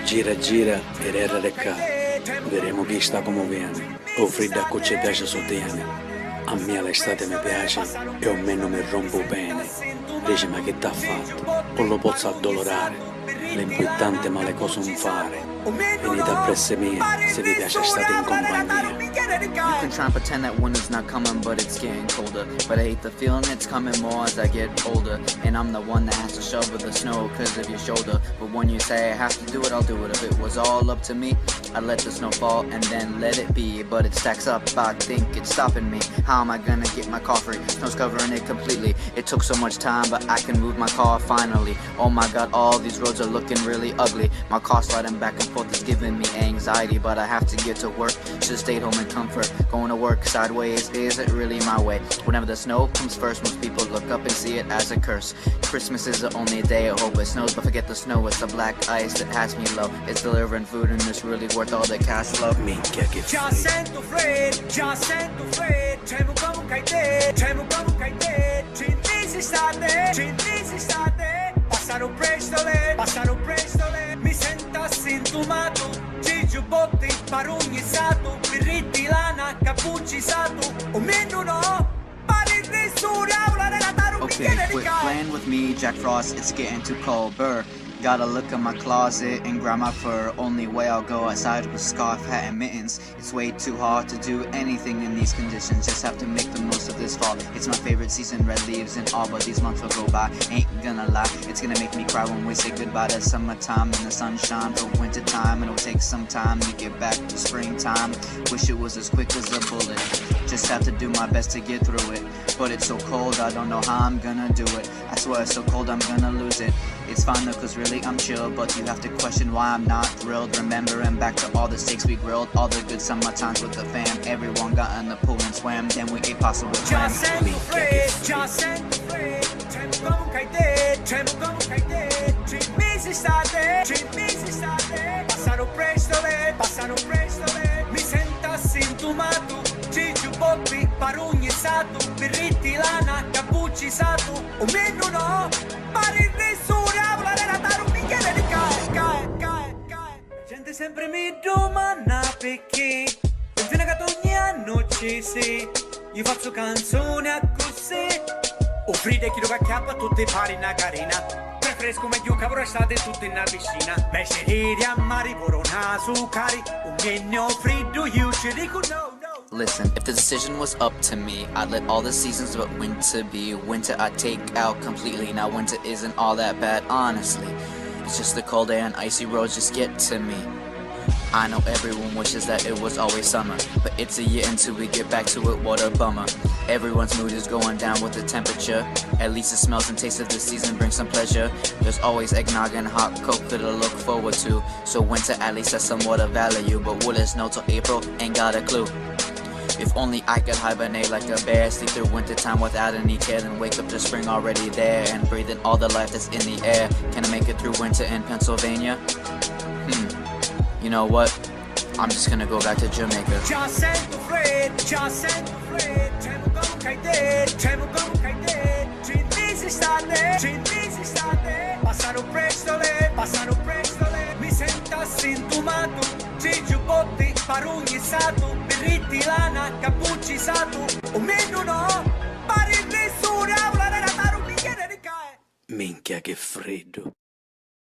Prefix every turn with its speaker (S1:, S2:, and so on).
S1: Gira gira e terra recca. Vedremo chi sta come viene. O fredda a ci piace sostiene. A me l'estate mi piace e a me non mi rompo bene. Dice ma che t'ha fatto? O lo posso addolorare. L'importante ma le cose non fare. Venite appresso mia se vi piace state in compagnia.
S2: You can try and pretend that winter's not coming, but it's getting colder. But I hate the feeling it's coming more as I get older. And I'm the one that has to shovel the snow cause of your shoulder. But when you say I have to do it, I'll do it. If it was all up to me, I'd let the snow fall and then let it be. But it stacks up, I think it's stopping me. How am I gonna get my car free? Snow's covering it completely. It took so much time, but I can move my car finally. Oh my god, all these roads are looking really ugly. My car sliding back and forth is giving me anxiety. But I have to get to work, should've stayed home in comfort. Going to work sideways isn't really my way. Whenever the snow comes first, most people look up and see it as a curse. Christmas is the only day I hope it snows, but forget the snow, it's the black ice that has me low. It's delivering food and it's really worth all the cash flow.
S1: Minchia che
S3: già sento freddo, c'è un come che te, ci state, passano presto le, mi sento assintomato, ci giubbotti, parugnissato, birritti, lana, cappuccisato, o meno no, pari nessuno, aula nella taru,
S2: Okay, quit playing with me, Jack Frost, it's getting too cold, brr. Gotta look in my closet and grab my fur. Only way I'll go outside with scarf, hat, and mittens. It's way too hard to do anything in these conditions. Just have to make the most of this fall. It's my favorite season, red leaves and all, but these months will go by. Ain't gonna lie, it's gonna make me cry when we say goodbye to summertime and the sunshine for winter time. It'll take some time to get back to springtime. Wish it was as quick as a bullet. Just have to do my best to get through it. But it's so cold, I don't know how I'm gonna do it. I swear it's so cold, I'm gonna lose it. It's fine though, cause really I'm chill, but you have to question why I'm not thrilled. Remembering back to all the steaks we grilled, all the good summer times with the fam. Everyone got in the pool and swam, then we ate pasta with clam.
S3: Già sento freddo, c'è un come che te, ci mesi state, passano presto le, mi sento assintomato, ci giubbotti, parugnissato, birritti, lana, cappuccisato, o meno no, pari nessuno, aula nella taru, un bicchiere di cae. Gente sempre mi domanda perché, pensione che ogni anno ci sei, io faccio canzone a così, o fride chi lo acchiappa tutti pari in carina. Fresco meglio che avrò state tutte in una piscina. Beh, se ridi a mari, vorona su cari, un meno freddo, io ci dico no.
S2: Listen, if the decision was up to me, I'd let all the seasons but winter be. Winter I'd take out completely. Now winter isn't all that bad, honestly. It's just the cold air and icy roads just get to me. I know everyone wishes that it was always summer, but it's a year until we get back to it, what a bummer. Everyone's mood is going down with the temperature. At least the smells and tastes of the season bring some pleasure. There's always eggnog and hot coke to look forward to, so winter at least has somewhat of value. But will it snow till April? Ain't got a clue. If only I could hibernate like a bear, sleep through winter time without any care, then wake up to spring already there and breathe in all the life that's in the air. Can I make it through winter in Pennsylvania? You know what? I'm just gonna go back to Jamaica.
S3: Già sento freddo, c'è un come che te, ci mesi state, passano presto le, mi sento assintomato, ci giubbotti, parugnissato, birritti, lana, cappuccisato, o meno no, pari nessuno, aula nella taru, un bicchiere di cae.
S1: Minchia che freddo.